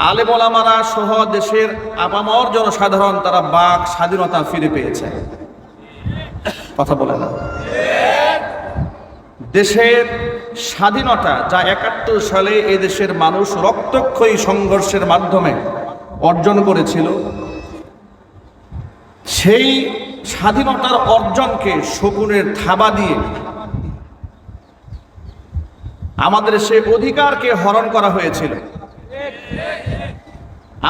আলেম ওলামারা সহ দেশের আপামর জনসাধারণ তারা বাক স্বাধীনতা ফিরে পেয়েছে। কথা বলে না? দেশের স্বাধীনতা যা ৭১ সালে এই দেশের মানুষ রক্তক্ষয়ী সংঘর্ষের মাধ্যমে অর্জন করেছিল, সেই স্বাধীনতার অর্জনকে শকুনের থাবা দিয়ে আমাদের সেই অধিকারকে হরণ করা হয়েছিল।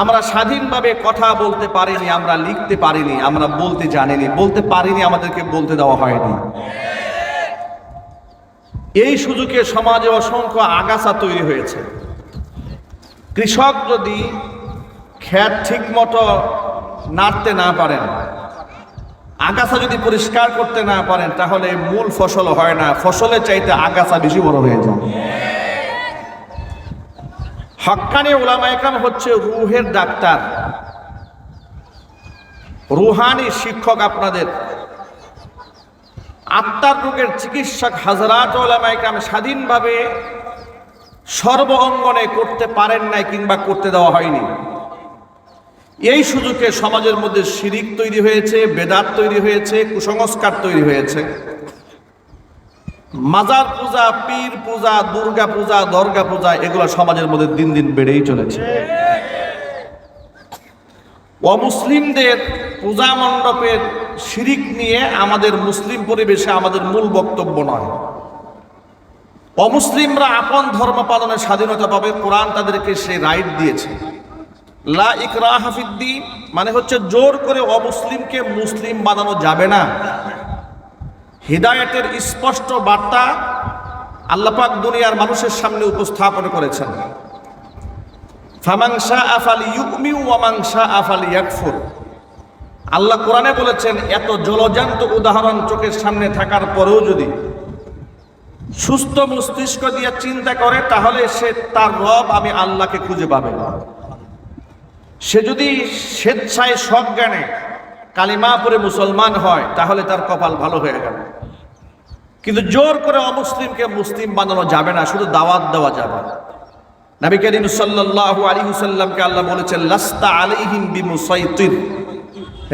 আমরা স্বাধীনভাবে কথা বলতে পারিনি, আমরা লিখতে পারিনি, আমরা বলতে জানিনি, বলতে পারিনি, আমাদেরকে বলতে দেওয়া হয়নি। এই সুযোগে সমাজে অসংখ্য আগাছা তৈরি হয়েছে। কৃষক যদি ক্ষেত ঠিক মতো নাড়তে না পারেন, আগাছা যদি পরিষ্কার করতে না পারেন, তাহলে মূল ফসল হয় না, ফসলের চাইতে আগাছা বেশি বড় হয়ে যায়। হক্কানি উলামা ইকরাম হচ্ছে রুহের ডাক্তার, রুহানি শিক্ষক, আপনাদের আত্মার রোগের চিকিৎসক। হাজরাত উলামা ইকরাম স্বাধীনভাবে সর্ব অঙ্গনে করতে পারেন নাই কিংবা করতে দেওয়া হয়নি। এই সুযোগে সমাজের মধ্যে শিরিক তৈরি হয়েছে, বেদাত তৈরি হয়েছে, কুসংস্কার তৈরি হয়েছে। মাজার পূজা, পীর পূজা, দুর্গা পূজা, দরগা পূজা, এগুলো সমাজের মধ্যে দিন দিন বেড়েই চলেছে। অমুসলিমদের পূজা মণ্ডপের শিরিক নিয়ে আমাদের মুসলিম পরিবেশে আমাদের মূল বক্তব্য নয়। অমুসলিমরা আপন ধর্ম পালনের স্বাধীনতা পাবে, কোরআন তাদেরকে সেই রাইট দিয়েছে। লা ইকরাহা ফিদ্দীন মানে হচ্ছে জোর করে অমুসলিমকে মুসলিম বানানো যাবে না। হিদায়াতের স্পষ্ট বার্তা আল্লাহ পাক দুনিয়ার মানুষের সামনে উপস্থাপন করেছেন। ফামান শাআ ফালিয়ুমিন ওয়া মান শাআ ফালিয়াকফুর। আল্লাহ কোরআনে বলেছেন, এত জলজান্ত উদাহরণ চোখের সামনে থাকার পরেও যদি সুস্থ মস্তিষ্ক দিয়ে চিন্তা করে, তাহলে সে তার রব আমি আল্লাহকে খুঁজে পাবে। সে যদি স্বেচ্ছায় সজ্ঞানে কালিমা পড়ে মুসলমান হয়, তাহলে তার কপাল ভালো হয়ে গেল। কিন্তু জোর করে অমুসলিমকে মুসলিম বানানো যাবে না, শুধু দাওয়াত দেওয়া যাবে। নবী করিম সাল্লাল্লাহু আলাইহি ওয়াসাল্লামকে আল্লাহ বলেছেন, লাস্তা আলাইহিম বিমুসাইতির।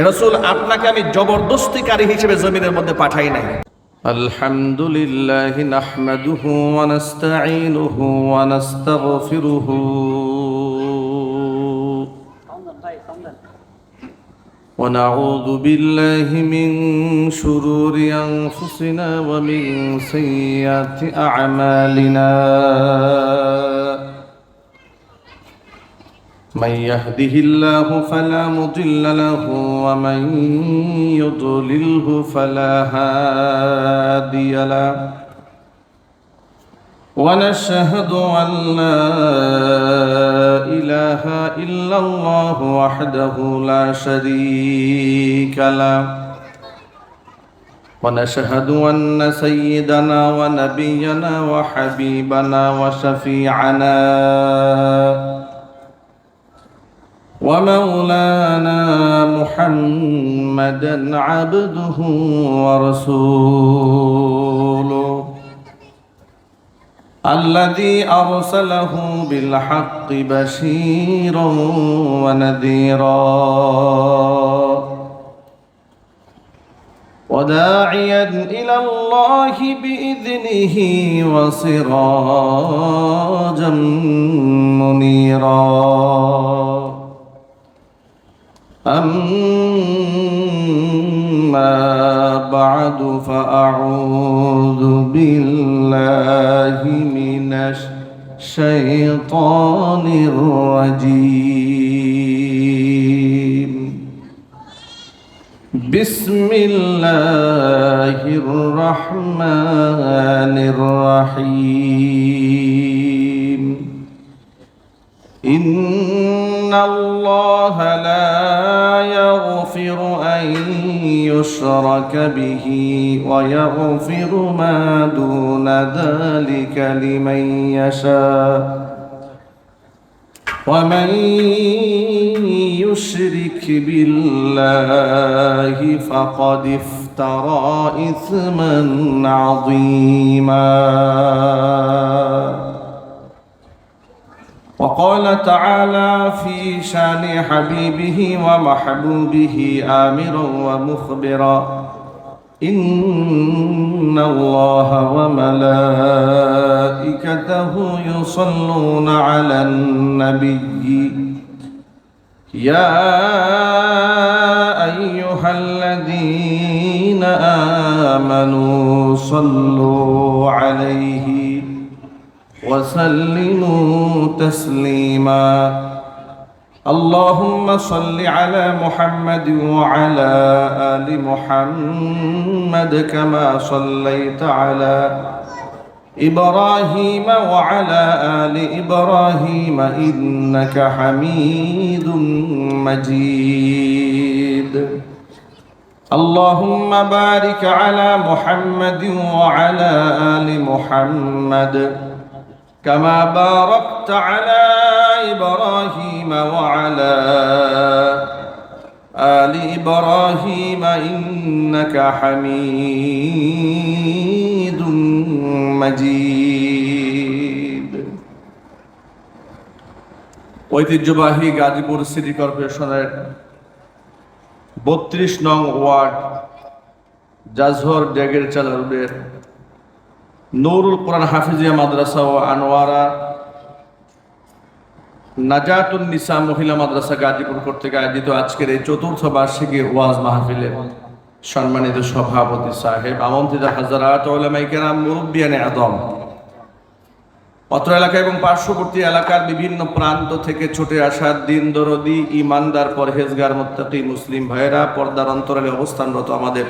রাসূল, আপনাকে আমি জবরদস্তিকারী হিসেবে জমিনের মধ্যে পাঠাই নাই। আলহামদুলিল্লাহি নাহমাদুহু ওয়া নাস্তাঈনুহু ওয়া নাস্তাগফিরুহু ونعوذ بالله من شرور أنفسنا ومن سيئات أعمالنا من يهده الله فلا مضل له ومن يضلله فلا هادي له ونشهد أن لا إله إلا الله وحده لا شريك له ونشهد أن سيدنا ونبينا وحبيبنا وشفيعنا ومولانا محمدا عبده ورسوله الذي أرسله بالحق بشيرا ونذيرا وداعيا إلى الله بإذنه وسراجا منيرا أما بعد فأعوذ بالله من الشيطان الرجيم بسم الله الرحمن الرحيم إن الله لا يغفر أن يشرك به ويغفر ما دون ذلك لمن يشاء ومن يشرك بالله فقد افترى إثما عظيما وقال تعالى في شان حبيبه ومحبوبه آمرا ومخبرا إن الله وملائكته يصلون على النبي يا أيها الذين آمنوا صلوا عليه وسلموا تسليما اللهم صل على محمد وعلى آل محمد كما صليت على إبراهيم وعلى آل إبراهيم إنك حميد مجيد اللهم بارك على محمد وعلى آل محمد كما باركت على إبراهيم وعلى آل إبراهيم إنك حميد مجيد ঐতিহ্যবাহী গাজীপুর সিটি কর্পোরেশনের 32 নং ওয়ার্ড জাজহর ডেগের চালারুদের নুরুল কোরআন হাফিজিয়া মাদ্রাসা ও আনোয়ারা নাজাতুন নিসা মহিলা মাদ্রাসা গাজীপুর কর্তৃক আয়োজিত আজকের এই চতুর্থ বার্ষিকী ওয়াজ মাহফিলের সম্মানিত সভাপতি সাহেব, আমন্ত্রিত হাজারাত উলামায়ে কেরাম, মুরব্বিয়ানে আযম, অত্র এলাকা এবং পার্শ্ববর্তী এলাকার বিভিন্ন প্রান্ত থেকে ছুটে আসা দিন দরদি ইমানদার পরহেজগার মুত্তাকি মুসলিম ভাইয়েরা, পর্দার অন্তরালে অবস্থানরত আমাদের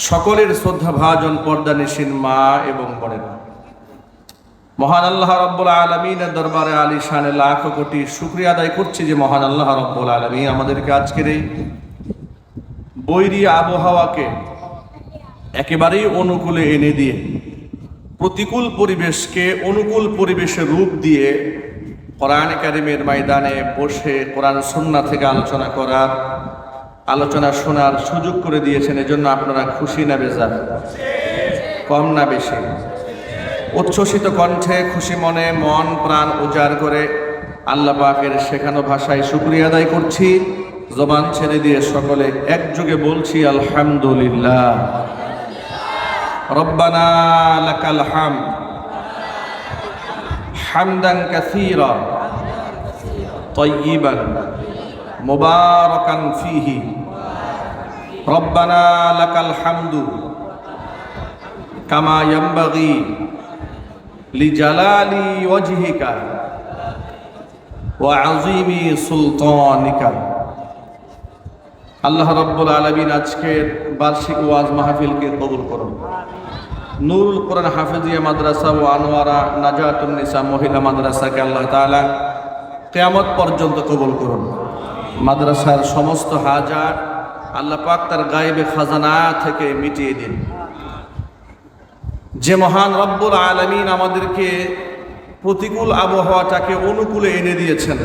সকলের শ্রদ্ধাভাজন পর্দানিশীন মা এবং বোনেরা, মহান আল্লাহ রাব্বুল আলামিনের দরবারে আলিশানে লাখ কোটি শুকরিয়া আদায় করছি যে মহান আল্লাহ রাব্বুল আলামিন আমাদেরকে আজকের এই বৈরী আবহাওয়াকে একেবারেই অনুকূলে এনে দিয়ে, প্রতিকূল পরিবেশকে অনুকূল পরিবেশের রূপ দিয়ে কোরআনে কারিমের ময়দানে বসে কোরআন সুন্নাহ থেকে আলোচনা করার, আলোচনা শোনার সুযোগ করে দিয়েছেন। এজন্য আপনারা খুশি না বেজার? কম না বেশি? উচ্ছ্বসিত কণ্ঠে খুশি মনে মন প্রাণ উজাড় করে আল্লাহ পাকের শেখানো ভাষায় শুকরিয়া আদায় করছি। জবান ছেড়ে দিয়ে সকলে একযোগে বলছি আলহামদুলিল্লাহ। রব্বানা লাকাল হামদ হামদান কাসীরা তাইয়িবান মুবারাকান ফীহি। রব্বানা লাকাল হামদু কামা ইয়ানবাগি লিজালালি ওয়াজহিকা ওয়া আযীমি সুলতানিকা। আল্লাহ রাব্বুল আলামিন আজকের বার্ষিক ওয়াজ মাহফিলকে কবুল করুন। নুরুল কোরআন হাফিজিয়া মাদ্রাসা ও আনোয়ারা নাজাতুন নিসা মহিলা মাদ্রাসাকে আল্লাহ তাআলা কিয়ামত পর্যন্ত কবুল করুন। মাদ্রাসার সমস্ত হাজাত আল্লাহ পাক তার গায়েবে খাজানা থেকে মিটিয়ে দিন। যে মহান রব্বুল আলামিন আমাদেরকে প্রতিকূল আবহাওয়াটাকে অনুকূলে এনে দিয়েছেন,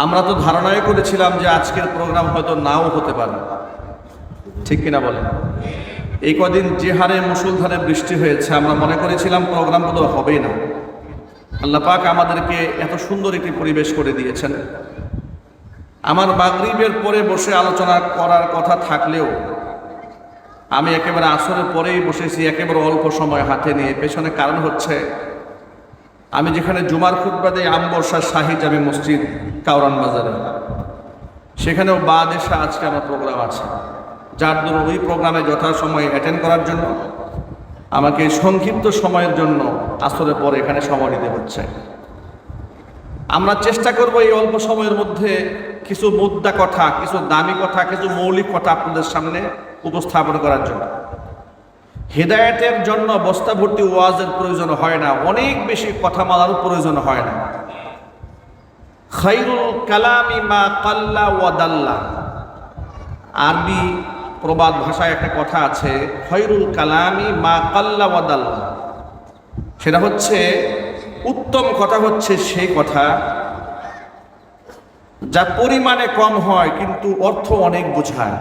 আমরা তো ধারণাই করেছিলাম যে আজকের প্রোগ্রাম হয়তো নাও হতে পারে, ঠিক কিনা বলেন? এই কদিন যে হারে মুষলধারে বৃষ্টি হয়েছে আমরা মনে করেছিলাম প্রোগ্রাম বোধহয় হবেই না। আল্লাহ পাক আমাদেরকে এত সুন্দর একটি পরিবেশ করে দিয়েছেন। আমার মাগরিবের পরে বসে আলোচনা করার কথা থাকলেও আমি একেবারে আসরের পরেই বসেছি, একেবারে অল্প সময় হাতে নিয়ে। পেছনে কারণ হচ্ছে আমি যেখানে জুমার খুতবা দেই আমবর্ষা শাহী জামে মসজিদ কাউরান বাজারে, সেখানেও বাদেশে আজকে আমার প্রোগ্রাম আছে, যার দরুন ওই প্রোগ্রামে যথাসময়ে অ্যাটেন্ড করার জন্য আমাকে সংক্ষিপ্ত সময়ের জন্য আসরের পরে এখানে সময় দিতে হচ্ছে। আমরা চেষ্টা করব এই অল্প সময়ের মধ্যে কিছু মুদ্রা কথা, কিছু দামি কথা, কিছু মৌলিক কথা আপনাদের সামনে উপস্থাপন করার জন্য। হেদায়েতের জন্য বস্তা ভর্তি ওয়াজের প্রয়োজন হয় না, অনেক বেশি কথা বলারও প্রয়োজন হয় না। খায়রুল কালামি মা কাল্লা ওয়া দাল্লা, আরবি প্রবাদ ভাষায় একটা কথা আছে, খায়রুল কালামি মা কাল্লা ওয়া দাল্লা। সেটা হচ্ছে উত্তম কথা হচ্ছে সেই কথা যা পরিমাণে কম হয় কিন্তু অর্থ অনেক বোঝায়।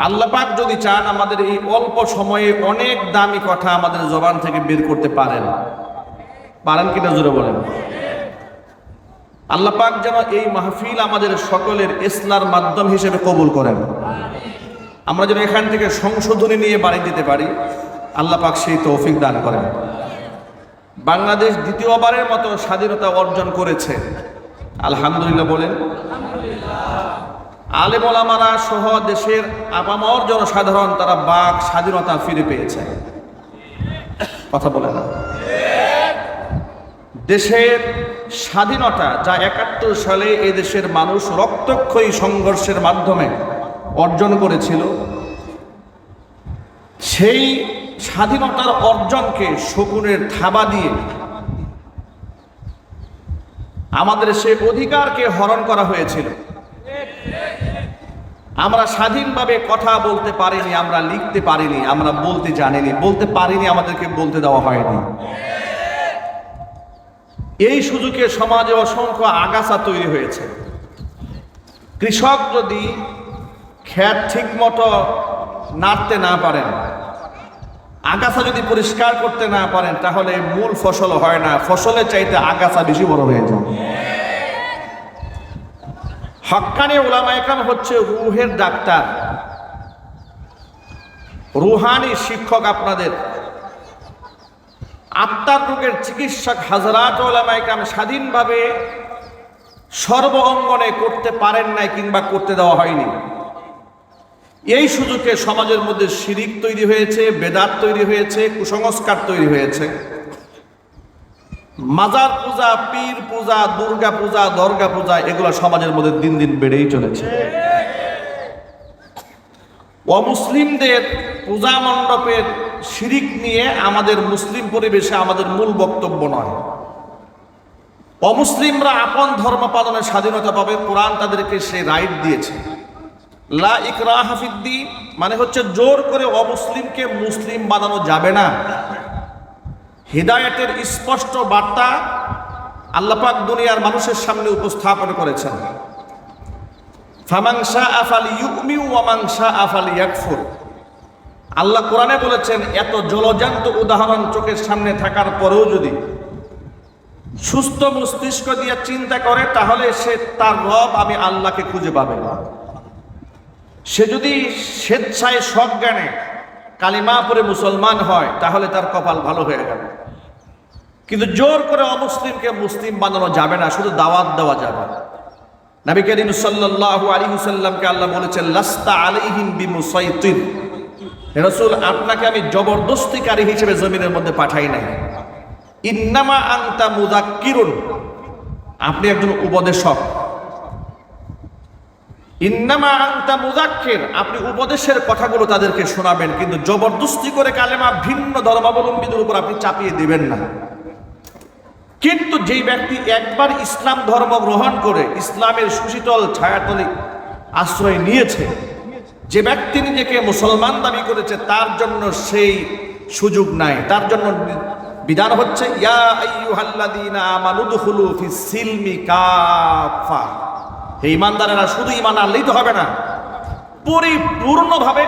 আল্লাহ পাক যদি চান আমাদের এই অল্প সময়ে অনেক দামি কথা আমাদের জবান থেকে বের করতে পারেন, পারেন কিনা জোরে বলেন। আল্লাহ পাক যেন এই মাহফিল আমাদের সকলের ইসলার মাধ্যম হিসেবে কবুল করেন। আমরা যেন এখান থেকে সংশোধনী নিয়ে বাড়ি দিতে পারি, আল্লাহ পাক সেই তৌফিক দান করেন। বাংলাদেশ দ্বিতীয়বারের মতো স্বাধীনতা অর্জন করেছে, আলহামদুলিল্লাহ বলেন। আলেম ওলামারা সহ দেশের আপামর জনসাধারণ তারা বাক স্বাধীনতা ফিরে পেয়েছে। কথা বলে না। দেশের স্বাধীনতা যা ৭১ সালে এই দেশের মানুষ রক্তক্ষয়ী সংঘর্ষের মাধ্যমে অর্জন করেছিল, সেই স্বাধীনতার অর্জনকে শকুনের থাবা দিয়ে আমাদের সেই অধিকারকে হরণ করা হয়েছিল। আমরা স্বাধীনভাবে কথা বলতে পারিনি, আমরা লিখতে পারিনি, আমরা বলতে জানিনি, বলতে পারিনি, আমাদেরকে বলতে দেওয়া হয়নি। এই সুযোগে সমাজে অসংখ্য আগাছা তৈরি হয়েছে। কৃষক যদি ক্ষেত ঠিক মতো নাড়তে না পারেন, আগাছা যদি পরিষ্কার করতে না পারেন, তাহলে মূল ফসল হয় না, ফসলের চাইতে আগাছা বেশি বড় হয়ে যায়। হক্কানি উলামায়ে কেরাম হচ্ছে রুহের ডাক্তার, রুহানি শিক্ষক, আপনাদের আত্মার রোগের চিকিৎসক। হাজরাত উলামায়ে কেরাম স্বাধীনভাবে সর্ব অঙ্গনে করতে পারেন নাই কিংবা করতে দেওয়া হয়নি। এই সুযোগে সমাজের মধ্যে শিরিক তৈরি হয়েছে, বেদাত তৈরি হয়েছে, কুসংস্কার তৈরি হয়েছে। মাজার পূজা, পীর পূজা, দুর্গা পূজা, দরগা পূজা, এগুলো সমাজের মধ্যে দিন দিন বেড়েই চলেছে। অমুসলিমদের পূজা মণ্ডপের শিরিক নিয়ে আমাদের মুসলিম পরিবেশে আমাদের মূল বক্তব্য নয়। অমুসলিমরা আপন ধর্ম পালনের স্বাধীনতা পাবে, কোরআন তাদেরকে সেই রাইট দিয়েছে। লা ইকরাহা ফিদ্দীন মানে হচ্ছে জোর করে অমুসলিমকে মুসলিম বানানো যাবে না। হিদায়াতের স্পষ্ট বার্তা আল্লাহ পাক দুনিয়ার মানুষের সামনে উপস্থাপন করেছেন। ফামান শাআ ফালিয়ুমিন ওয়া মান শাআ ফালিয়াকফুর। আল্লাহ কোরআনে বলেছেন, এত জলজান্ত উদাহরণ চোখের সামনে থাকার পরেও যদি সুস্থ মস্তিষ্ক দিয়ে চিন্তা করে, তাহলে সে তার রব আমি আল্লাহকে খুঁজে পাবে না। সে যদি স্বেচ্ছায় সজ্ঞানে কালিমা পড়ে মুসলমান হয়, তাহলে তার কপাল ভালো হয়ে গেল। কিন্তু জোর করে অমুসলিমকে মুসলিম বানানো যাবে না, শুধু দাওয়াত দেওয়া যাবে। নবী করিম সাল্লাল্লাহু আলাইহি ওয়াসাল্লামকে আল্লাহ বলেছেন, লাস্তা আলাইহিম বিমুসাইতির। হে রাসূল, আপনাকে আমি জবরদস্তিকারী হিসেবে জমিনের মধ্যে পাঠাই নাই। ইন্নামা আনতা মুযাক্কিরুন, আপনি একজন উপদেশক। ইন্নামা আনতা মুযাক্কির, আপনি উপদেশের কথাগুলো তাদেরকে শোনাবেন, কিন্তু জবরদস্তি করে কালেমা ভিন্ন ধর্মাবলম্বীদের উপর আপনি চাপিয়ে দিবেন না। কিন্তু যেই ব্যক্তি একবার ইসলাম ধর্ম গ্রহণ করে ইসলামের সুশীতল ছায়াতলে আশ্রয় নিয়েছে, যে ব্যক্তি নিজেকে মুসলমান দাবি করেছে, তার জন্য সেই সুযোগ নাই। তার জন্য বিধান হচ্ছে, ইয়া আইয়ুহাল্লাযীনা আমানু দুখুলু ফিস সিলমি কাফা। হে ঈমানদারেরা, শুধু ঈমান আনলেই তো হবে না, পরিপূর্ণভাবে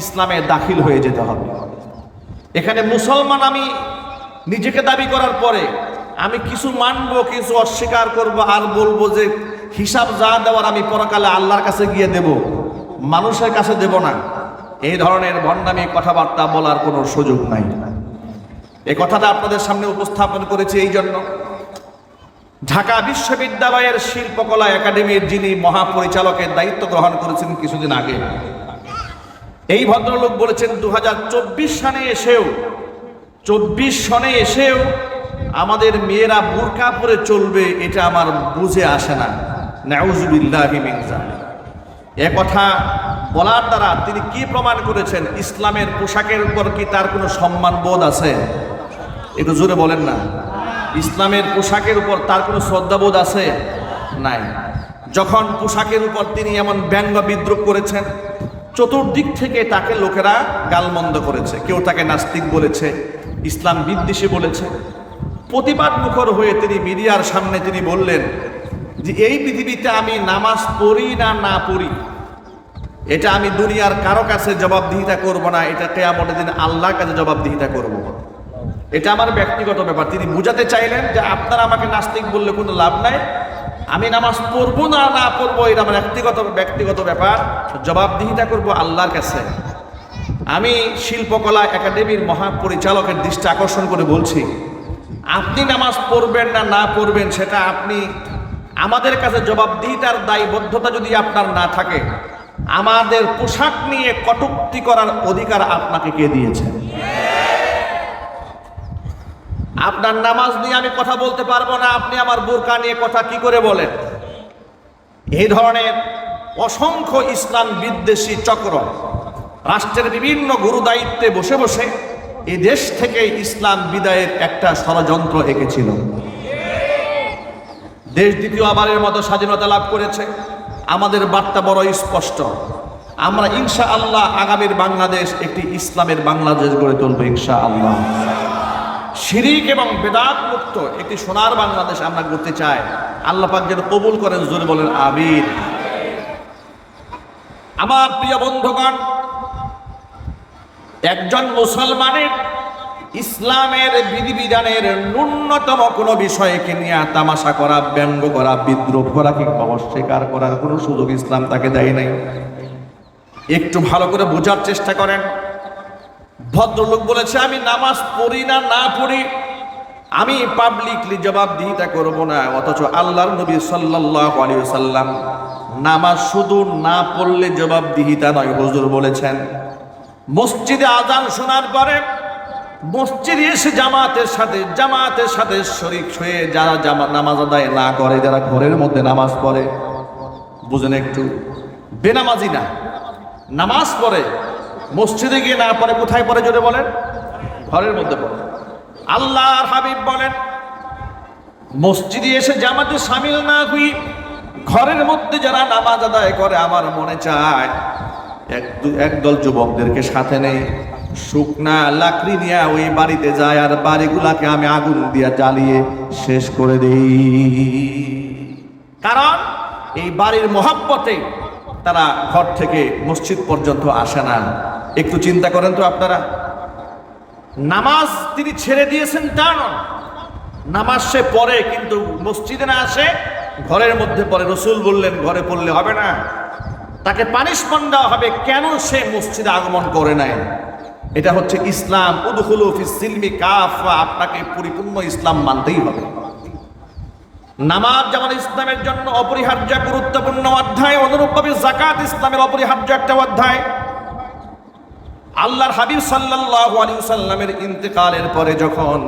ইসলামে দাখিল হয়ে যেতে হবে। এখানে মুসলমান আমি নিজেকে দাবি করার পরে আমি কিছু মানবো, কিছু অস্বীকার করব, আর বলবো যে হিসাব যা দেওয়ার আমি পরকালে আল্লাহর কাছে গিয়ে দেব, মানুষের কাছে দেব না। এই ধরনের ভণ্ডামি কথাবার্তা বলার কোনো সুযোগ নাই। এই কথাটা আপনাদের সামনে উপস্থাপন করেছি এই জন্য, ঢাকা বিশ্ববিদ্যালয়ের শিল্পকলা একাডেমির যিনি মহাপরিচালকের দায়িত্ব গ্রহণ করেছেন কিছুদিন আগে, এই ভদ্রলোক বলেছেন 2024 সনে এসেও আমাদের মেয়েরা বুরকা পরে চলবে, এটা আমার বুঝে আসে না। নাউযুবিল্লাহি মিন যালিক। এ কথা বলার দ্বারা তিনি কি প্রমাণ করেছেন? ইসলামের পোশাকের উপর কি তার কোনো সম্মান বোধ আছে? একটু জোরে বলেন না। ইসলামের পোশাকের উপর তার কোনো শ্রদ্ধাবোধ আছে? নাই। যখন পোশাকের উপর তিনি এমন ব্যঙ্গ বিদ্রুপ করেছেন, চতুর্দিক থেকে তাকে লোকেরা গালমন্দ করেছে। কেউ তাকে নাস্তিক বলেছে, ইসলাম বিদ্বেষী বলেছে। প্রতিবাদ মুখর হয়ে তিনি মিডিয়ার সামনে তিনি বললেন যে এই পৃথিবীতে আমি নামাজ পড়ি না পড়ি, এটা আমি দুনিয়ার কারো কাছে জবাবদিহিতা করব না, এটা কিয়ামতের দিন আল্লাহর কাছে জবাবদিহিতা করব। এটা আমার ব্যক্তিগত ব্যাপার। তিনি বুঝাতে চাইলেন যে আপনারা আমাকে নাস্তিক বললে কোনো লাভ নাই, আমি নামাজ পড়বো না না পড়বো এটা আমার ব্যক্তিগত ব্যাপার, জবাবদিহিতা করব আল্লাহর কাছে। আমি শিল্পকলা একাডেমির মহাপরিচালকের দৃষ্টি আকর্ষণ করে বলছি, আপনি নামাজ পড়বেন না না পড়বেন সেটা আপনি আমাদের কাছে জবাবদিহিতার দায়বদ্ধতা যদি আপনার না থাকে, আমাদের পোশাক নিয়ে কটূক্তি করার অধিকার আপনাকে কে দিয়েছে? আপনার নামাজ নিয়ে আমি কথা বলতে পারবো না, আপনি আমার বোরকা নিয়ে কথা কি করে বলেন? এই ধরনের অসংখ্য ইসলাম বিদ্বেষী চক্র রাষ্ট্রের বিভিন্ন গুরু দায়িত্বে বসে বসে এই দেশ থেকে ইসলাম বিদায়ের একটা ষড়যন্ত্র এঁকেছিল। দেশ দ্বিতীয়বারের মতো স্বাধীনতা লাভ করেছে। আমাদের বার্তা বড় স্পষ্ট, আমরা ইনশাআল্লাহ আগামীর বাংলাদেশ একটি ইসলামের বাংলাদেশ গড়ে তুলব ইনশাআল্লাহ। শিরিক এবং বেদাত মুক্ত একটি সোনার বাংলাদেশ আমরা করতে চাই। আল্লাহ পাক যেন কবুল করেন, জোরে বলেন আমিন। আমার প্রিয় বন্ধুগণ, একজন মুসলমানের ইসলামের বিধিবিধানের ন্যূনতম কোনো বিষয়কে নিয়ে তামাশা করা, ব্যঙ্গ করা, বিদ্রোহ করা কিংবা অস্বীকার করার কোনো সুযোগ ইসলাম তাকে দেয় নাই। একটু ভালো করে বোঝার চেষ্টা করেন। ভদ্রলোক বলেছে আমি নামাজ পড়ি না না পড়ি আমি পাবলিকলি জবাবদিহিতা করব না, অথচ আল্লাহর নবী সাল্লাল্লাহু আলাইহি ওয়াসাল্লাম নামাজ শুধু না পড়লে জবাবদিহিতা নয়, হুজুর বলেছেন মসজিদে আজান শোনার পরে মসজিদে এসে জামাতের সাথে শরীক হয়ে যারা নামাজ আদায় না করে, যারা ঘরের মধ্যে নামাজ পড়ে, বুঝেন একটু, বেনামাজি না, নামাজ পড়ে মসজিদে গিয়ে না পড়ে, কোথায় পড়ে জোরে বলেন? ঘরের মধ্যে পড়ে। আল্লাহর হাবিব বলেন মসজিদে এসে জামাতে শামিল না হই ঘরের মধ্যে যারা নামাজ আদায় করে, আমার মনে চায় একদল যুবকদেরকে সাথে নেই, শুকনা লাকড়ি নিয়ে ওই বাড়িতে যায় আর বাড়িগুলাকে আমি আগুন দিয়ে জ্বালিয়ে শেষ করে দেই। কারণ এই বাড়ির মহব্বতে তারা ঘর থেকে মসজিদ পর্যন্ত আসে না। একটু চিন্তা করেন তো আপনারা, নামাজ তিনি ছেড়ে দিয়েছেন তা নয়, নামাজ সে পড়ে কিন্তু মসজিদে না আসে, ঘরের মধ্যে পড়ে। রসুল বললেন ঘরে পড়লে হবে না, তাকে পানিশমেন্ট দেওয়া হবে কেন সে মসজিদে আগমন করে নাই। এটা হচ্ছে ইসলাম। উদখুলু ফিস সিলমি কাফা, আপনাকে পরিপূর্ণ ইসলাম মানতেই হবে। নামাজ যেমন ইসলামের জন্য অপরিহার্য গুরুত্বপূর্ণ অধ্যায়, অনুরূপভাবে যাকাত ইসলামের অপরিহার্য একটা অধ্যায়। আল্লাহর হাবিব সাল্লাল্লাহু আলাইহি ওয়াসাল্লামের ইন্তেকালের পরে যখন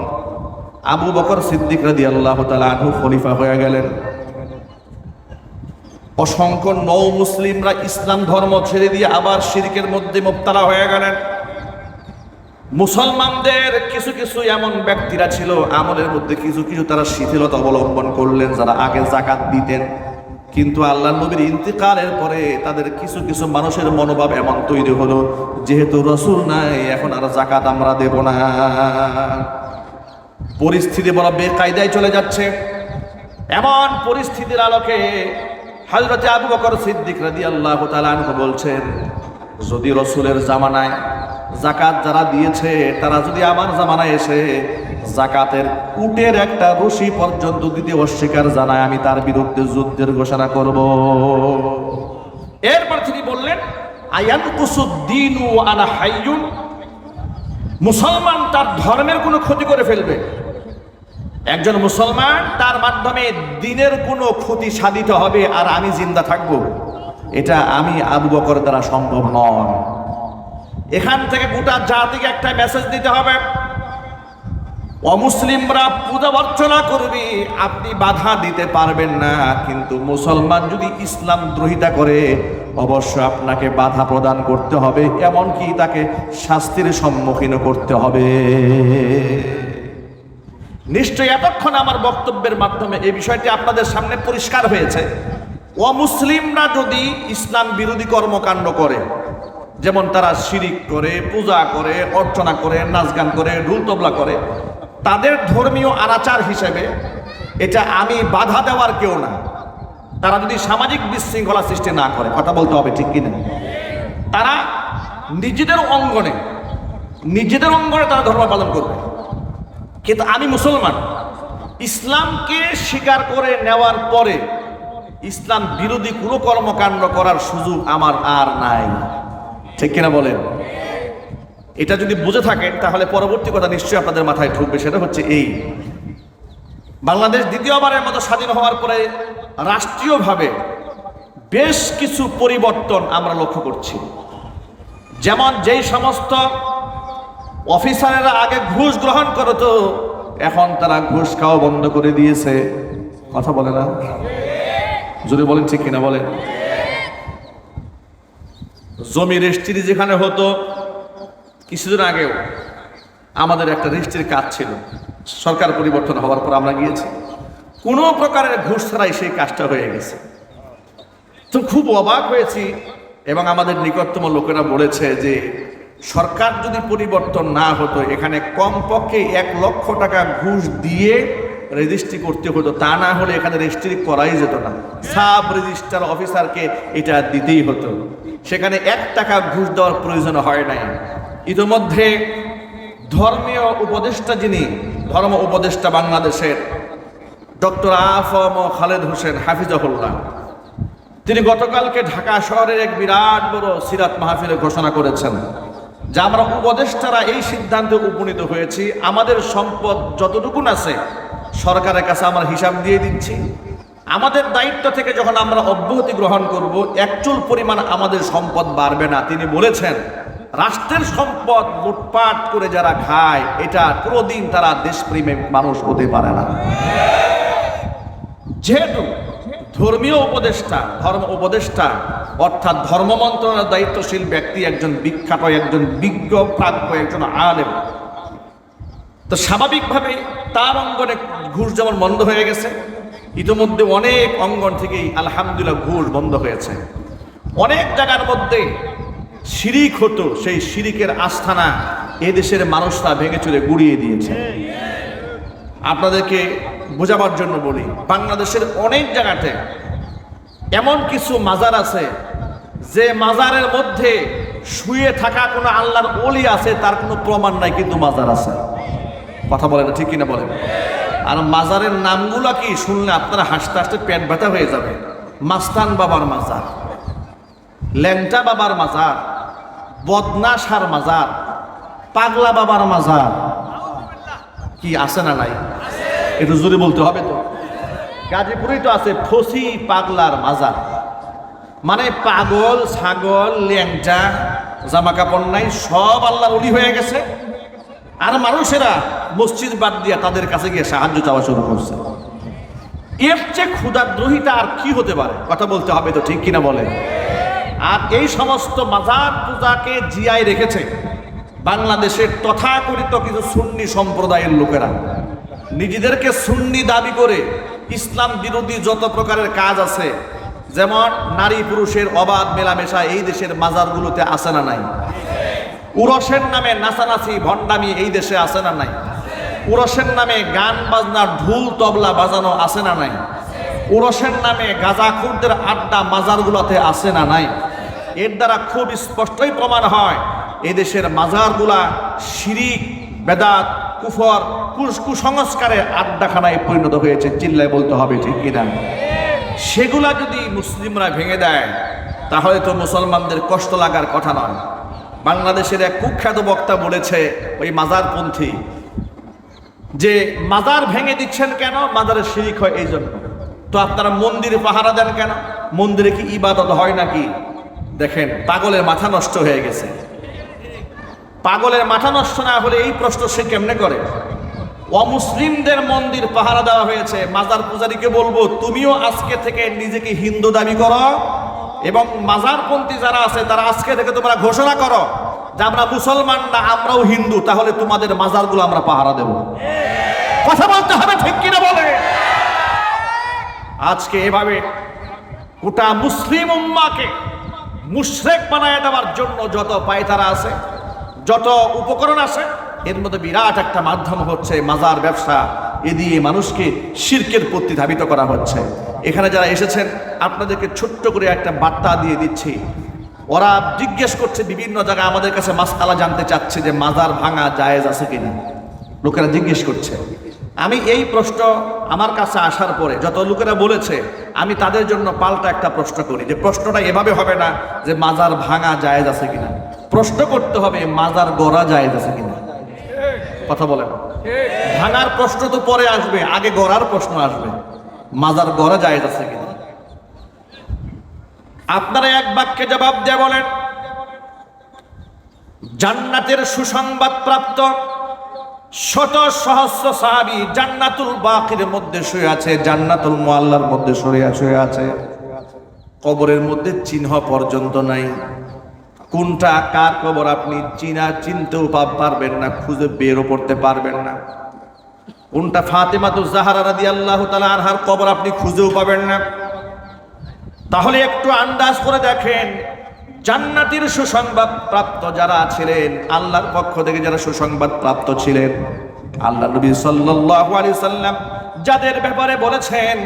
আবু বকর সিদ্দিক রাদিয়াল্লাহু তাআলা আনহু খলিফা হয়ে গেলেন, অসংখ্য নও মুসলিমরা ইসলাম ধর্ম ছেড়ে দিয়ে আবার শিরকের মধ্যে মুবতালা হয়ে গেলেন। মুসলমানদের কিছু কিছু এমন ব্যক্তিরা ছিল, আমলের মধ্যে কিছু কিছু তারা শিথিলতা অবলম্বন করলেন, যারা আগে যাকাত দিতেন, কিন্তু আল্লাহর নবীর ইন্তেকালের পরে তাদের কিছু কিছু মানুষের মনোভাব এমন তৈরি হলো, যেহেতু রাসূল নাই এখন আর যাকাত আমরা দেব না। পরিস্থিতি বড় বেকায়দায় চলে যাচ্ছে। এমন পরিস্থিতির আলোকে হযরত আবু বকর সিদ্দিক রাদিয়াল্লাহু তাআলা আনহু বলছেন, যদি রাসূলের জামানায় যাকাত যারা দিয়েছে তারা যদি আমার জামানায় এসে যাকাতের উটের একটা রশি পর্যন্ত দিতে অস্বীকার জানায়, আমি তার বিরুদ্ধে যুদ্ধের ঘোষণা করব। এরপর তিনি বললেন আয়ানকুসুদ্দীনু আনা হাইয়ুন, মুসলমান তার ধর্মের কোনো ক্ষতি করে ফেলবে, একজন মুসলমান তার মাধ্যমে দ্বীনের কোনো ক্ষতি সাধিত হবে আর আমি জিন্দা থাকব, এটা আমি আবু বকর দ্বারা সম্ভব নয়। এখান থেকে গোটা জাতিকে একটা মেসেজ দিতে হবে, অমুসলিমরা পূজা অর্চনা করবে, আপনি বাধা দিতে পারবেন না, কিন্তু মুসলমান যদি ইসলাম দ্রোহিতা করে অবশ্য আপনাকে বাধা প্রদান করতে হবে, এমনকি তাকে শাস্তির সম্মুখীন করতে হবে। নিশ্চয়ই এতক্ষণ আমার বক্তব্যের মাধ্যমে এই বিষয়টি আপনাদের সামনে পরিষ্কার হয়েছে। অমুসলিমরা যদি ইসলাম বিরোধী কর্মকাণ্ড করে, যেমন তারা শিরিক করে, পূজা করে, অর্চনা করে, নাচ গান করে, ঢোল তবলা করে, তাদের ধর্মীয় আনাচার হিসেবে এটা আমি বাধা দেওয়ার কেউ না। তারা যদি সামাজিক বিশৃঙ্খলা সৃষ্টি না করে, কথা বলতে হবে ঠিক কিনা, তারা নিজেদের অঙ্গনে তারা ধর্ম পালন করবে। কিন্তু আমি মুসলমান, ইসলামকে স্বীকার করে নেওয়ার পরে ইসলাম বিরোধী কোনো কর্মকাণ্ড করার সুযোগ আমার আর নাই। ঠিক কিনা বলেন? এটা যদি বুঝে থাকেন তাহলে পরবর্তী কথা নিশ্চয়ই আপনাদের মাথায় ঢুকবে। সেটা হচ্ছে এই, বাংলাদেশ দ্বিতীয়বারের মতো স্বাধীন হওয়ার পরে রাষ্ট্রীয়ভাবে বেশ কিছু পরিবর্তন আমরা লক্ষ্য করছি। যেমন যেই সমস্ত অফিসারেরা আগে ঘুষ গ্রহণ করতো, এখন তারা ঘুষ খাওয়া বন্ধ করে দিয়েছে। কথা বলে না? যদি বলেন ঠিক কিনা বলেন। জমি রেজিস্ট্রি যেখানে হতো, কিছুদিন আগেও আমাদের একটা রেজিস্ট্রির কাজ ছিল, সরকার পরিবর্তন হওয়ার পর আমরা গিয়েছি, কোনো প্রকারের ঘুষ ছাড়াই সেই কাজটা হয়ে গেছে। তো খুব অবাক হয়েছি, এবং আমাদের নিকটতম লোকেরা বলেছে যে সরকার যদি পরিবর্তন না হতো, এখানে কমপক্ষে 1 লক্ষ টাকা ঘুষ দিয়ে রেজিস্ট্রি করতে হতো, তা না হলে এখানে রেজিস্ট্রি করাই যেত না। সাব রেজিস্ট্রার অফিসারকে এটা দিতেই হতো, সেখানে 1 টাকা ঘুষ দেওয়ার প্রয়োজন হয় নাই। ইতিমধ্যে ধর্মীয় উপদেষ্টা, যিনি ধর্ম উপদেষ্টা বাংলাদেশের ডক্টর আ.ফ.ম. খালেদ হোসেন হাফিজাহুল্লাহ, তিনি গতকালকে ঢাকা শহরের এক বিরাট বড় সিরাত মাহফিলে ঘোষণা করেছেন যে আমরা উপদেষ্টারা এই সিদ্ধান্তে উপনীত হয়েছি, আমাদের সম্পদ যতটুকুন আছে সরকারের কাছে আমরা হিসাব দিয়ে দিচ্ছি। আমাদের দায়িত্ব থেকে যখন আমরা অব্যাহতি গ্রহণ করব, একচুল পরিমাণ আমাদের সম্পদ বাড়বে না। তিনি বলেছেন রাষ্ট্রের সম্পদ লুটপাট করে যারা খায়, এটা কোনোদিন তারা দেশপ্রেমিক মানুষ হতে পারে না। যেহেতু ধর্মীয় উপদেষ্টা, ধর্ম উপদেষ্টা অর্থাৎ ধর্ম মন্ত্রণালয়ের দায়িত্বশীল ব্যক্তি একজন বিখ্যাত, একজন বিজ্ঞ প্রাজ্ঞ, একজন আলেম, তো স্বাভাবিকভাবে তার অঙ্গনে ঘুষ যেমন বন্ধ হয়ে গেছে, ইতিমধ্যে অনেক অঙ্গন থেকেই আলহামদুলিল্লাহ ঘুষ বন্ধ হয়েছে। অনেক জায়গার মধ্যে শিরিক হতো, সেই শিরিকের আস্থানা এদেশের মানুষরা ভেঙে চুরে গুড়িয়ে দিয়েছে। আপনাদেরকে বোঝাবার জন্য বলি, বাংলাদেশের অনেক জায়গাতে এমন কিছু মাজার আছে যে মাজারের মধ্যে শুয়ে থাকা কোনো আল্লাহর ওলি আছে, তার কোনো প্রমাণ নাই, কিন্তু মাজার আছে। কথা বলে না, ঠিক কিনা বলেন? আর মাজারের নামগুলো কি শুনলে আপনারা হাসতে হাসতে পেট ব্যথা হয়ে যাবে। মাস্তান বাবার মাজার, ল্যাংটা বাবার মাজার, বদনাশার মাজার, পাগলা বাবার মাজার, কি আছে না নাই? একটু জোরে বলতে হবে তো। গাজীপুরেই তো আছে ফসি পাগলার মাজার, মানে পাগল, ছাগল, ল্যাংটা, জামা কাপড় নাই, সব আল্লাহর ওলি হয়ে গেছে। আর মানুষেরা মসজিদ বাদ দিয়ে তাদের কাছে গিয়ে সাহায্য চাওয়া শুরু করছে। এর চেয়ে ক্ষুধাদ্রোহিতা আর কি হতে পারে? কথা বলতে হবে তো, ঠিক কিনা বলেন? আর এই সমস্ত মাজার পূজাকে জিয়ায় রেখেছে বাংলাদেশের তথাকথিত কিছু সুন্নি সম্প্রদায়ের লোকেরা। নিজেদেরকে সুন্নি দাবি করে ইসলাম বিরোধী যত প্রকারের কাজ আছে, যেমন নারী পুরুষের অবাধ মেলামেশা এই দেশের মাজারগুলোতে আছে না নাই? উরসের নামে নাচানাচি ভণ্ডামি এই দেশে আছে না নাই? উরসের নামে গান বাজনা ঢোল তবলা বাজানো আছে না নাই? উরসের নামে গাঁজাখুরদের আড্ডা মাজারগুলোতে আছে না নাই? এর দ্বারা খুব স্পষ্টই প্রমাণ হয় এদেশের মাজারগুলা শিরিক, বেদাত, কুফর, কুসংস্কারের আড্ডাখানায় পরিণত হয়েছে। চিল্লায় বলতে হবে, ঠিক কিনা? সেগুলা যদি মুসলিমরা ভেঙে দেয় তাহলে তো মুসলমানদের কষ্ট লাগার কথা নয়। বাংলাদেশের এক কুখ্যাত বক্তা বলেছে, ওই মাজারপন্থী, যে মাজার ভেঙে দিচ্ছেন কেন? মাজারে শিরিক হয় এই জন্য। তো আপনারা মন্দিরে পাহারা দেন কেন? মন্দিরে কি ইবাদত হয় নাকি? দেখেন, পাগলের মাথা নষ্ট হয়ে গেছে। পাগলের মাথা নষ্ট না হলে এই প্রশ্ন সে কেমনে করে? অমুসলিমদের মন্দির পাহারা দেওয়া হয়েছে, মাজার পূজারীকে বলবো তুমিও আজকে থেকে নিজেকে হিন্দু দাবি করো, এবং মাজারপন্থী যারা আছে তারা আজকে থেকে তোমরা ঘোষণা করো যে আমরা মুসলমান না, আমরাও হিন্দু, তাহলে তোমাদের মাজারগুলো আমরা পাহারা দেব। কথা বলতে হবে, ঠিক কিনা বলে? আজকে এভাবে গোটা মুসলিম উম্মাকে মুশরিক বানায় দেওয়ার জন্য যত পায়তারা আছে, যত উপকরণ আছে, এর মধ্যে বিরাট একটা মাধ্যম হচ্ছে মাজার ব্যবসা। এ দিয়ে মানুষকে শিরকের প্রতি ধাবিত করা হচ্ছে। এখানে যারা এসেছেন আপনাদেরকে ছোট্ট করে একটা বার্তা দিয়ে দিচ্ছি। ওরা জিজ্ঞেস করছে বিভিন্ন জায়গায়, আমাদের কাছে মাসআলা জানতে চাচ্ছে যে মাজার ভাঙা জায়েজ আছে কিনা। লোকেরা জিজ্ঞেস করছে। আমি এই প্রশ্ন আমার কাছে আসার পরে যত লোকেরা বলেছে, আমি তাদের জন্য পাল্টা একটা প্রশ্ন করি, যে প্রশ্নটা এভাবে হবে না যে মাজার ভাঙা জায়েজ আছে কিনা, প্রশ্ন করতে হবে মাজার গড়া জায়েজ আছে কিনা। কথা বলেন, ভাঙার প্রশ্ন তো পরে আসবে, আগে গড়ার প্রশ্ন আসবে, মাজার গড়া জায়েজ আছে কিনা। আপনারা এক বাক্যে জবাব দিয়ে বলেন, জান্নাতের সুসংবাদ প্রাপ্ত শত সহস্র সাহাবী জান্নাতুল বাকির মধ্যে শুয়ে আছে, জান্নাতুল মুআল্লার মধ্যে শুয়ে আছে, কবরের মধ্যে চিহ্ন পর্যন্ত নাই। কোনটা কার কবর আপনি চিনতেও পারবেন না, খুঁজে বেরও করতে পারবেন না। কোনটা ফাতেমাতুজ জাহরা রাদিয়াল্লাহু তাআলা আনহার কবর আপনি খুঁজেও পাবেন না। তাহলে একটু আন্দাজ করে দেখেন, জান্নাতের সুসংবাদ প্রাপ্ত যারা ছিলেন, আল্লাহর পক্ষ থেকে যারা সুসংবাদ প্রাপ্ত ছিলেন, আল্লাহ নবী সাল্লাল্লাহু আলাইহি সাল্লাম যাদের ব্যাপারে বলেছেন,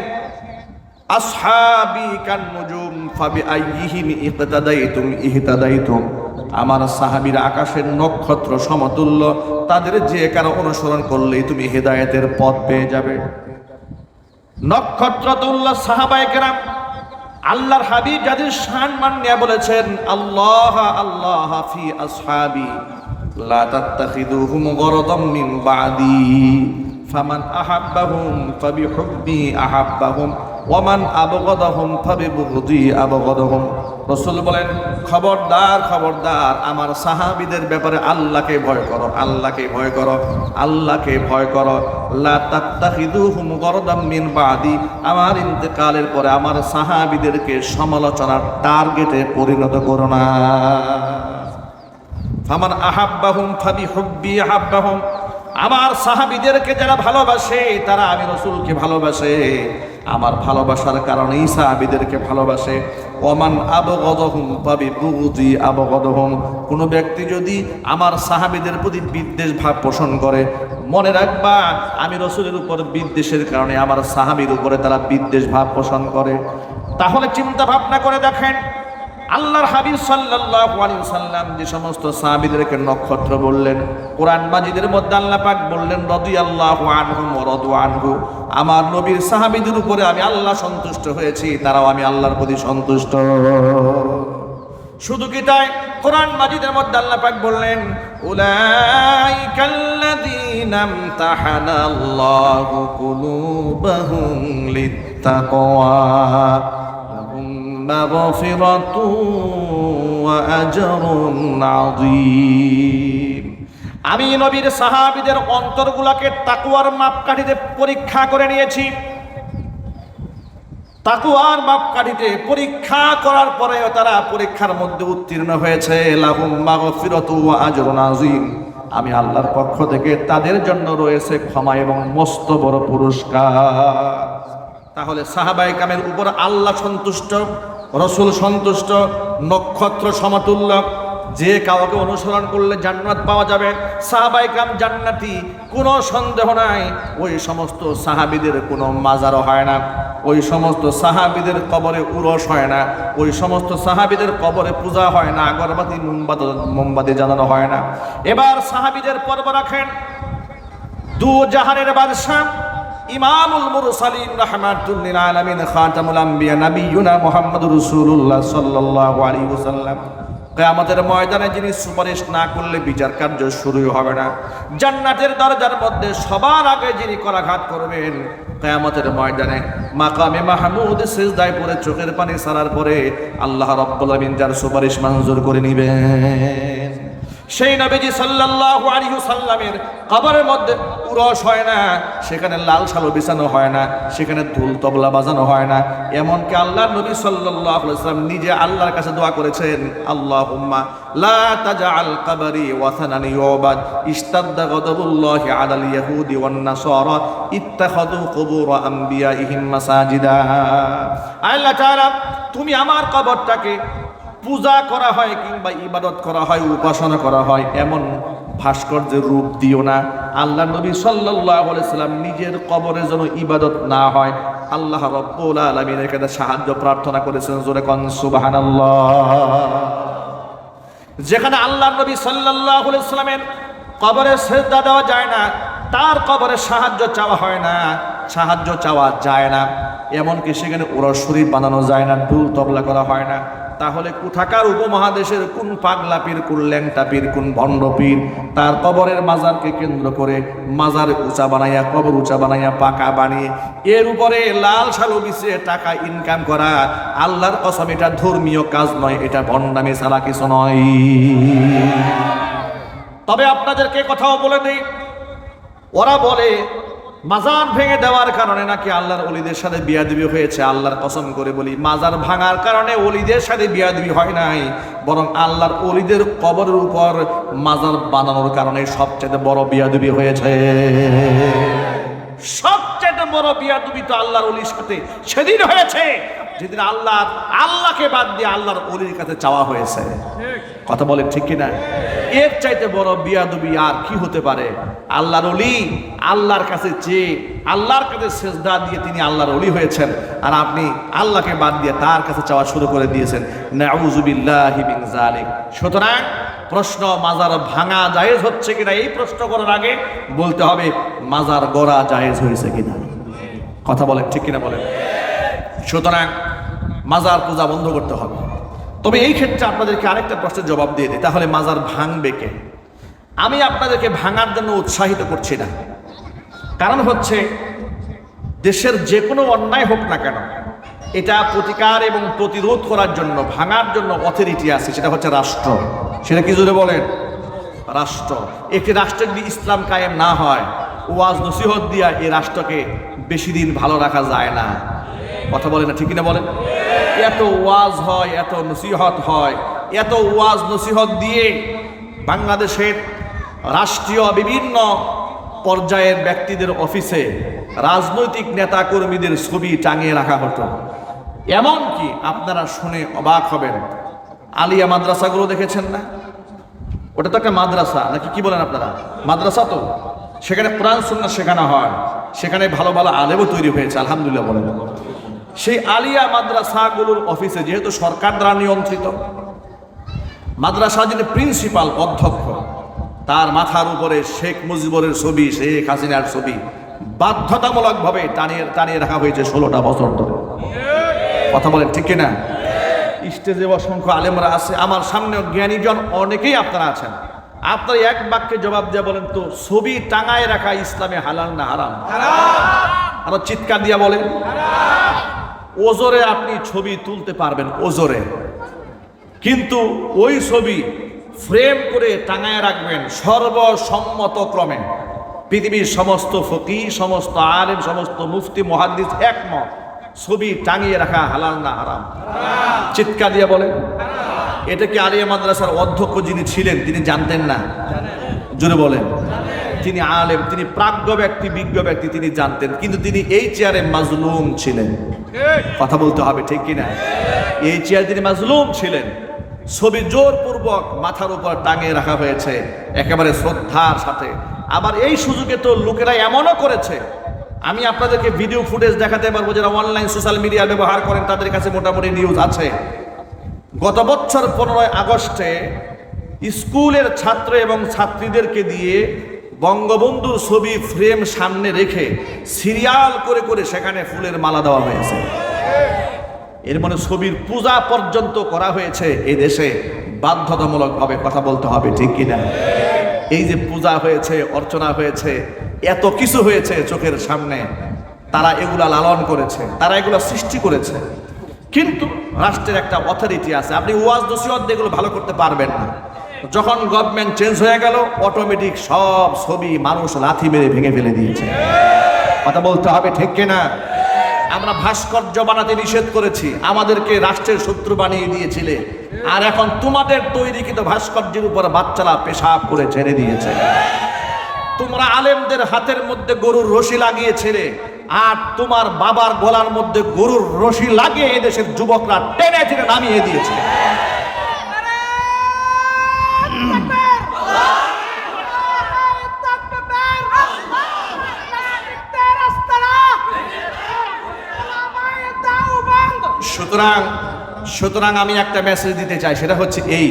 আসহাবি কান নুজুম ফাবিআইয়িহিম ইকতাদাইতুম ইহতাদাইতুম, আমার সাহাবীরা আকাশের নক্ষত্র সমতুল্য, তাদের যে কারো অনুসরণ করলেই তুমি হেদায়েতের পথ পেয়ে যাবে। নক্ষত্র তুল্য সাহাবায়ে কেরাম, আল্লাহর হাবিব যাদের সম্মান নিয়ে বলেছেন, আল্লাহ আল্লাহ ফি আসহাবি লা তাত্তাখিদুহুম গরাদাম মিন বাদি ফামান আহাব্বাহুম ফাবিহুব্বি আহাব্বাহুম ওয়ামান আবগাদাহুম ফাবিবুগদি আবগাদাহুম। রাসূল বলেন, খবরদার খবরদার, আমার সাহাবীদের ব্যাপারে আল্লাহকে ভয় করো, আল্লাহকে ভয় করো, আল্লাহকে ভয় করো। লা তাত্তাখিদুহুম গরাদাম মিন বাদি, আমার ইন্তেকালের পরে আমার সাহাবীদেরকে সমালোচনার টার্গেটে পরিণত করো না। ফামান আহাব্বাহুম ফাবিহুব্বি আহাব্বাহুম, আমার সাহাবীদেরকে যারা ভালোবাসে তারা আমি রাসূলকে ভালোবাসে, আমার ভালোবাসার কারণেই সাহাবীদেরকে ভালোবাসে। ওমান আবগাদাহুম ফাবিবুগদি আবগাদাহুম, কোন ব্যক্তি যদি আমার সাহাবীদের প্রতি বিদ্বেষ ভাব পোষণ করে, মনে রাখবা আমি রাসূলের উপর বিদ্বেষের কারণে আমার সাহাবীর উপরে তারা বিদ্বেষ ভাব পোষণ করে। তাহলে চিন্তা ভাবনা করে দেখেন, আল্লাহর হাবিব সাল্লাল্লাহু আলাইহি ওয়াসাল্লাম যে সমস্ত সাহাবীদেরকে নক্ষত্র বললেন, কোরআন মাজিদের মধ্যে আল্লাহ পাক বললেন, রাদিয়াল্লাহু আনহুম ওয়া রাদু আনহু, আমার নবীর সাহাবীদের উপরে আমি আল্লাহ সন্তুষ্ট হয়েছি, তারাও আমি আল্লাহর প্রতি সন্তুষ্ট। শুধু কি তাই, কোরআন মাজিদের মধ্যে আল্লাহ পাক বললেন, উলাইকাল্লাযীনা ইমতাহানাল্লাহু কুলুবাহুম লিত্তাকওয়া মাগফিরাতু ওয়া আজরুন আযীম। আমি নবীর সাহাবীদের অন্তরগুলোকে তাকওয়ার মাপকাঠিতে পরীক্ষা করে নিয়েছি। তাকওয়ার মাপকাঠিতে পরীক্ষা করার পরেও তারা পরীক্ষার মধ্যে উত্তীর্ণ হয়েছে। লাহুম মাগফিরাতু ওয়া আজরুন আযীম, আমি আল্লাহর পক্ষ থেকে তাদের জন্য রয়েছে ক্ষমা এবং মস্ত বড় পুরস্কার। তাহলে সাহাবায়ে কেরামের উপর আল্লাহ সন্তুষ্ট, রাসূল সন্তুষ্ট, নক্ষত্র সমতুল্য, যে কাউকে অনুসরণ করলে জান্নাত পাওয়া যাবে, সাহাবায়ে কেরাম জান্নাতি, কোনো সন্দেহ নাই। ওই সমস্ত সাহাবীদের কোনো মাজারও হয় না, ওই সমস্ত সাহাবীদের কবরে উরস হয় না, ওই সমস্ত সাহাবীদের কবরে পূজা হয় না, আগরবাতি মোমবাতি জ্বালানো হয় না। এবার সাহাবীদের পর্ব রাখেন, দু জাহানের বাদশা ইমামুল মুরসালিন রাহমাতুল লিল আলামিন খাতামুল আম্বিয়া নবিয়ুনা মুহাম্মদুর রাসূলুল্লাহ সাল্লাল্লাহু আলাইহি ওয়াসাল্লাম, কিয়ামতের ময়দানে যিনি সুপারিশ না করলে বিচার কার্য শুরুই হবে না। জান্নাতের দরজার মধ্যে সবার আগে যিনি করাঘাত করবেন, কিয়ামতের ময়দানে মাকামে মাহমুদ সিজদায় পড়ে চোখের পানি ছাড়ার পরে আল্লাহ রাব্বুল আলামিন যার সুপারিশ মঞ্জুর করে নেবেন, সেই নবীজি সাল্লাল্লাহু আলাইহি ওয়াসাল্লামের কবরের মধ্যে উরস হয় না, সেখানে লাল শালু বিছানো হয় না, সেখানে ঢোল তবলা বাজানো হয় না। এমনকি আল্লাহর নবী সাল্লাল্লাহু আলাইহি ওয়াসাল্লাম নিজে আল্লাহর কাছে দোয়া করেছেন, আল্লাহুম্মা লা তাজআল কবরি ওয়াসানান ইউবাদ ইশতাদ্দা গাদাবুল্লাহি আলাল ইয়াহুদি ওয়ান নাসারা ইত্তাখাযু কুবুর আমবিয়াইহিম মাসাজিদা। আল্লাহ তাআলা, তুমি আমার কবরটাকে পূজা করা হয় কিংবা ইবাদত করা হয়, উপাসনা করা হয় এমন ভাস্কর্যের রূপ দিও না। আল্লাহ নবী সাল্লাল্লাহু আলাইহি সাল্লাম নিজের কবরে যেন ইবাদত না হয়, আল্লাহ রাব্বুল আলামিনের কাছে সাহায্য প্রার্থনা করেছেন। জোরে কোন সুবহানাল্লাহ। যেখানে আল্লাহ নবী সাল্লাল্লাহু আলাইহি সাল্লামের কবরে সিজদা দেওয়া যায় না, তার কবরে সাহায্য চাওয়া হয় না, সাহায্য চাওয়া যায় না, এমনকি সেখানে ওরা শরীর বানানো যায় না, ঢুল তবলা করা হয় না। তাহলে কোথাকার উপমহাদেশের কোন পাগলা পীর, কোন ল্যাংটা পীর, কোন ভণ্ড পীর তার কবরের মাজারকে কেন্দ্র করে মাজার উঁচা বানাইয়া, কবর উঁচা বানাইয়া, পাকা বানিয়ে এর উপরে লাল শালু বিছিয়ে টাকা ইনকাম করা, আল্লাহর কসম এটা ধর্মীয় কাজ নয়, এটা ভণ্ডামি ছাড়া কিছু নয়। তবে আপনাদেরকে কথাও বলে দেই, ওরা বলে মাজার ভেঙে দেওয়ার কারণে নাকি আল্লাহর ওলিদের সাথে বিয়াদবি হয়েছে। আল্লাহর কসম করে বলি, মাজার ভাঙার কারণে ওলিদের সাথে বিয়াদবি হয় নাই, বরং আল্লাহর ওলিদের কবরের উপর মাজার বানানোর কারণে সবচেয়ে বড় বিয়াদবি হয়েছে। সবচেয়ে বড় বিয়াদবি তো আল্লাহর ওলির সাথে সেদিন হয়েছে যেদিন আল্লাহকে বাদ দিয়ে আল্লাহর ওলির কাছে চাওয়া হয়েছে। কথা বলেন ঠিক কিনা? এর চাইতে বড় বিয়াদবি আর কি হতে পারে? আল্লাহর ওলি আল্লাহর কাছে চেয়ে, আল্লাহর কাছে সেজদা দিয়ে তিনি আল্লাহর ওলি হয়েছেন, আর আপনি আল্লাহকে বাদ দিয়ে তার কাছে চাওয়া শুরু করে দিয়েছেন। নাউযু বিল্লাহি মিন যালিক। সুতরাং প্রশ্ন, মাজার ভাঙা জায়েজ হচ্ছে কিনা, এই প্রশ্ন করার আগে বলতে হবে মাজার গড়া জায়েজ হয়েছে কিনা। কথা বলেন ঠিক কিনা বলেন? সুতরাং মাজার পূজা বন্ধ করতে হবে। তবে এই ক্ষেত্রে আপনাদেরকে আরেকটা প্রশ্নের জবাব দিয়ে দিই, তাহলে মাজার ভাঙবে কে? আমি আপনাদেরকে ভাঙার জন্য উৎসাহিত করছি না। কারণ হচ্ছে, দেশের যে কোনো অন্যায় হোক না কেন, এটা প্রতিকার এবং প্রতিরোধ করার জন্য, ভাঙার জন্য অথরিটি আছে, সেটা হচ্ছে রাষ্ট্র। সেটা কি জোরে বলেন? রাষ্ট্র। একটি রাষ্ট্রে যদি ইসলাম কায়েম না হয়, ওয়াজ নসিহত দিয়া এই রাষ্ট্রকে বেশি দিন ভালো রাখা যায় না। কথা বলে না ঠিক কিনা বলেন? এত ওয়াজ হয়, এত নসিহত হয়, এত ওয়াজ নসিহত দিয়ে বাংলাদেশের রাষ্ট্রীয় বিভিন্ন পর্যায়ের ব্যক্তিদের অফিসে রাজনৈতিক নেতা কর্মীদের ছবি টাঙিয়ে রাখা হতো। এমনকি আপনারা শুনে অবাক হবেন, আলিয়া মাদ্রাসাগুলো দেখেছেন না? ওটা তো একটা মাদ্রাসা নাকি, কি বলেন আপনারা? মাদ্রাসা তো, সেখানে কোরআন সুন্নাহ শেখানো হয়, সেখানে ভালো ভালো আলেমও তৈরি হয়েছে, আলহামদুলিল্লাহ বলেন। সেই আলিয়া মাদ্রাসাগুলোর অফিসে যেহেতু সরকার দ্বারা নিয়ন্ত্রিত, মাদ্রাসা যিনি প্রিন্সিপাল, অধ্যক্ষ, তার মাথার উপরে শেখ মুজিবুরের ছবি, শেখ হাসিনার ছবি বাধ্যতামূলকভাবে টানিয়ে রাখা হয়েছে 16টা বছর ধরে। কথা বলেন ঠিক কিনা? স্টেজে অসংখ্য আলেমরা আছে, আমার সামনেও জ্ঞানীজন অনেকেই আপনারা আছেন। আপনারা এক বাক্যে জবাব দিয়ে বলেন তো, ছবি টাঙায় রাখা ইসলামে হালাল না হারাম? আরো চিৎকার দিয়া বলেন। ওজোরে আপনি ছবি তুলতে পারবেন, ওজোরে, কিন্তু ওই ছবি ফ্রেম করে টাঙায় রাখবেন সর্বসম্মত ক্রমে। পৃথিবীর সমস্ত ফকিহ, সমস্ত আলেম, সমস্ত মুফতি, মুহাদ্দিস একমত, ছবি টাঙিয়ে রাখা হালাল না হারাম? চিৎকার দিয়ে বলেন। এটা কি আলিয়া মাদ্রাসার অধ্যক্ষ যিনি ছিলেন তিনি জানতেন না? জোরে বলেন। তিনি আলেম, তিনি প্রাজ্ঞ ব্যক্তি, বিজ্ঞ ব্যক্তি, তিনি জানতেন, কিন্তু তিনি এই চেয়ারে মাজলুম ছিলেন। কথা বলতে হবে ঠিক কিনা? এই চেয়ারে তিনি মাজলুম ছিলেন। ছবি জোরপূর্বক মাথার উপর টাঙিয়ে রাখা হয়েছে একেবারে শ্রদ্ধার সাথে। আবার এই সুযোগে তো লোকেরা এমনও করেছে, আমি আপনাদেরকে ভিডিও ফুটেজ দেখাতে পারবো, যারা অনলাইন সোশ্যাল মিডিয়া ব্যবহার করেন তাদের কাছে মোটামুটি নিউজ আছে। গত বছর 15 আগস্টে স্কুলের ছাত্র এবং ছাত্রীদেরকে দিয়ে বঙ্গবন্ধুর ছবি ফ্রেম সামনে রেখে সিরিয়াল করে করে সেখানে ফুলের মালা দেওয়া হয়েছে। এর মানে ছবির পূজা পর্যন্ত করা হয়েছে এই দেশে বাধ্যতামূলকভাবে। কথা বলতে হবে ঠিক কিনা? এই যে পূজা হয়েছে, অর্চনা হয়েছে, এত কিছু হয়েছে চোখের সামনে, তারা এগুলা লালন করেছে, তারা এগুলা সৃষ্টি করেছে। কিন্তু রাষ্ট্রের একটা অথরিটি আছে, আপনি ওয়াজ নসিহত এগুলো ভালো করতে পারবেন না। যখন গভর্নমেন্ট চেঞ্জ হয়ে গেল, অটোমেটিক সব ছবি মানুষ লাথি মেরে ভেঙে ফেলে দিয়েছে। কথা বলতে হবে ঠিক কিনা? আমরা ভাস্কর্য বানাতে নিষেধ করেছি, আমাদেরকে রাষ্ট্রের শত্রু বানিয়ে দিয়েছিলে, আর এখন তোমাদের তৈরিকৃত ভাস্কর্যের উপর বাচ্চারা পেশাব করে ছেড়ে দিয়েছে। তোমরা আলেমদের হাতের মধ্যে গরুর রশি লাগিয়েছিলে, আর তোমার বাবার গলার মধ্যে গরুর রশি লাগিয়ে এদেশের যুবকরা টেনে টেনে নামিয়ে দিয়েছে। সুতরাং আমি একটা মেসেজ দিতে চাই, সেটা হচ্ছে এই,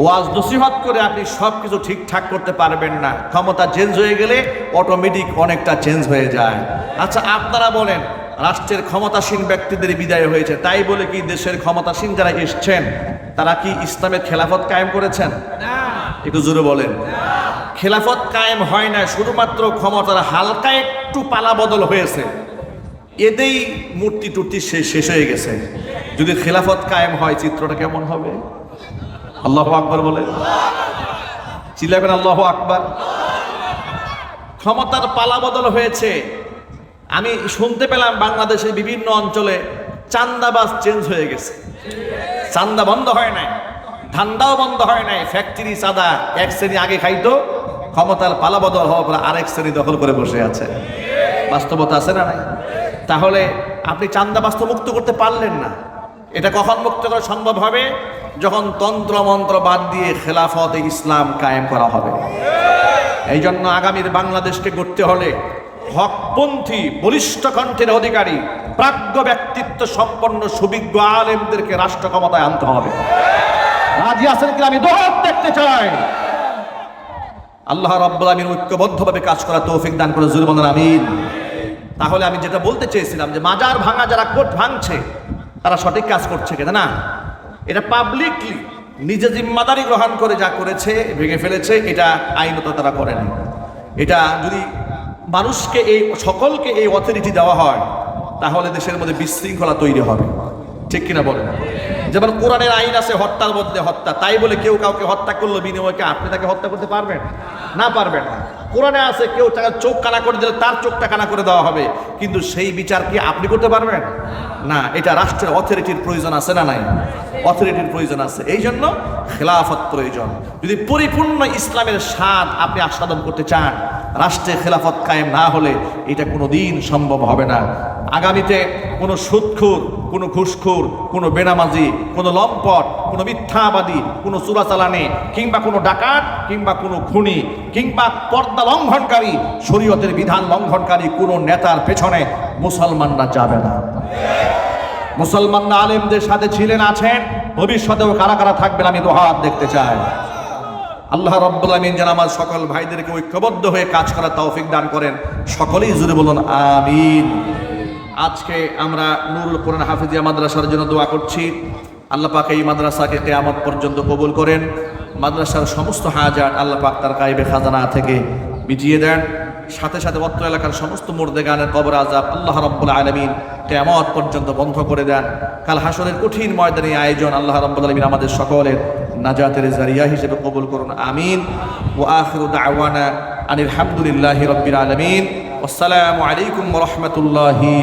ওয়াজ নসিহত করে আপনি সব কিছু ঠিকঠাক করতে পারবেন না। ক্ষমতা চেঞ্জ হয়ে গেলে অটোমেটিক অনেকটা চেঞ্জ হয়ে যায়। আচ্ছা, আপনারা বলেন, রাষ্ট্রের ক্ষমতাসীন ব্যক্তিদের বিদায় হয়েছে, তাই বলে কি দেশের ক্ষমতাসীন যারা এসছেন তারা কি ইসলামের খেলাফত কায়েম করেছেন? একটু জোরে বলেন। খেলাফত কায়েম হয় না, শুধুমাত্র ক্ষমতার হালকা একটু পালা বদল হয়েছে, এতেই মূর্তি টুর্তি শেষ হয়ে গেছে। যদি খেলাফত কায়েম হয় চিত্রটা কেমন হবে? আল্লাহু আকবার বলে চিল্লাবেন, আল্লাহু আকবার। ক্ষমতার পালা বদল হয়েছে। আমি শুনতে পেলাম বাংলাদেশের বিভিন্ন অঞ্চলে চান্দাবাজ চেঞ্জ হয়ে গেছে। চান্দা বন্ধ হয় নাই, ধান্দাও বন্ধ হয় নাই। ফ্যাক্টরি চাঁদা এক শ্রেণী আগে খাইতো, ক্ষমতার পালা বদল হওয়ার পর আরেক শ্রেণী দখল করে বসে আছে। বাস্তবতা আছে না নাই? তাহলে আপনি চান্দাবাজ তো মুক্ত করতে পারলেন না। এটা কখন মুক্ত করা সম্ভব হবে? যখন তন্ত্র মন্ত্র বাদ দিয়ে খেলাফতে ইসলাম কায়েম করা হবে। এই জন্য আগামীর বাংলাদেশকে গড়তে হলে হকপন্থী বলিষ্ঠ কণ্ঠের অধিকারী প্রাজ্ঞ ব্যক্তিত্ব সম্পন্ন সুবিজ্ঞ আলেমদেরকে রাষ্ট্র ক্ষমতায় আনতে হবে। রাজি আছেন কি? আমি দোহাত দেখতে চাই। আল্লাহ রাব্বুল আমিন ঐক্যবদ্ধভাবে কাজ করা তৌফিক দান করে, জোরে বলেন আমিন। তাহলে আমি যেটা বলতে চেয়েছিলাম যে মাজার ভাঙা যারা কোর্ট ভাঙছে তারা সঠিক কাজ করছে কিনা না, এটা পাবলিকলি নিজে জিম্মাদারি গ্রহণ করে যা করেছে, ভেঙে ফেলেছে, এটা আইনত তারা করেনি। এটা যদি মানুষকে সকলকে এই অথরিটি দেওয়া হয় তাহলে দেশের মধ্যে বিশৃঙ্খলা তৈরি হবে। ঠিক কিনা বলেন? যেমন কোরআনের আইন আছে হত্যার বদলে হত্যা, তাই বলে কেউ কাউকে হত্যা করলো বিনিময়কে আপনি তাকে হত্যা করতে পারবেন না? পারবেন না। কোরআনে আছে কেউ তাকে চোখ কানা করে দিলে তার চোখটা কানা করে দেওয়া হবে, কিন্তু সেই বিচার কি আপনি করতে পারবেন না? এটা রাষ্ট্রের অথরিটির প্রয়োজন আছে না নাই? অথরিটির প্রয়োজন আছে। এই জন্য খেলাফত প্রয়োজন। যদি পরিপূর্ণ ইসলামের স্বাদ আপনি আস্বাদন করতে চান, রাষ্ট্রে খেলাফত কায়েম না হলে এটা কোনোদিন সম্ভব হবে না। আগামীতে কোনো সুদখোর, কোনো ঘুষখোর, কোনো বেনামাজি, কোনো লম্পট, কোনো মিথ্যাবাদী, কোনো চোরাচালানি, কিংবা কোনো ডাকাত, কিংবা কোনো খুনি, কিংবা পর্দা লঙ্ঘনকারী, শরীয়তের বিধান লঙ্ঘনকারী কোনো নেতার পেছনে মুসলমানরা যাবে না। মুসলমানরা আলেমদের সাথে ছিলেন, আছেন, ভবিষ্যতেও কারা কারা থাকবেন আমি দুহাত দেখতে চাই। আল্লাহ রাব্বুল আমিন যেন আমার সকল ভাইদেরকে ঐক্যবদ্ধ হয়ে কাজ করার তৌফিক দান করেন। সকলেই জোরে বলুন আমিন। আজকে আমরা নুরুল কোরআন হাফিজিয়া মাদ্রাসার জন্য দোয়া করছি। আল্লাহ পাক এই মাদ্রাসাকে কিয়ামত পর্যন্ত কবুল করেন। মাদ্রাসার সমস্ত হাজাত আল্লাহ পাক তার গায়বে খাজানা থেকে মিটিয়ে দেন। সাথে সাথে অত্র এলাকার সমস্ত মুর্দেগানের কবর আযাব আল্লাহ রাব্বুল আলামিন কিয়ামত পর্যন্ত বন্ধ করে দেন। কাল হাসরের কঠিন ময়দানে আয়োজন আল্লাহ রাব্বুল আলামিন আমাদের সকলের নাজাতের জারিয়া হিসেবে কবুল করুন আমিন। ওয়া আখিরু দাওয়ানা আনিল হামদুলিল্লাহি রাব্বিল আলামিন। আসসালামু আলাইকুম ওয়া রাহমাতুল্লাহি।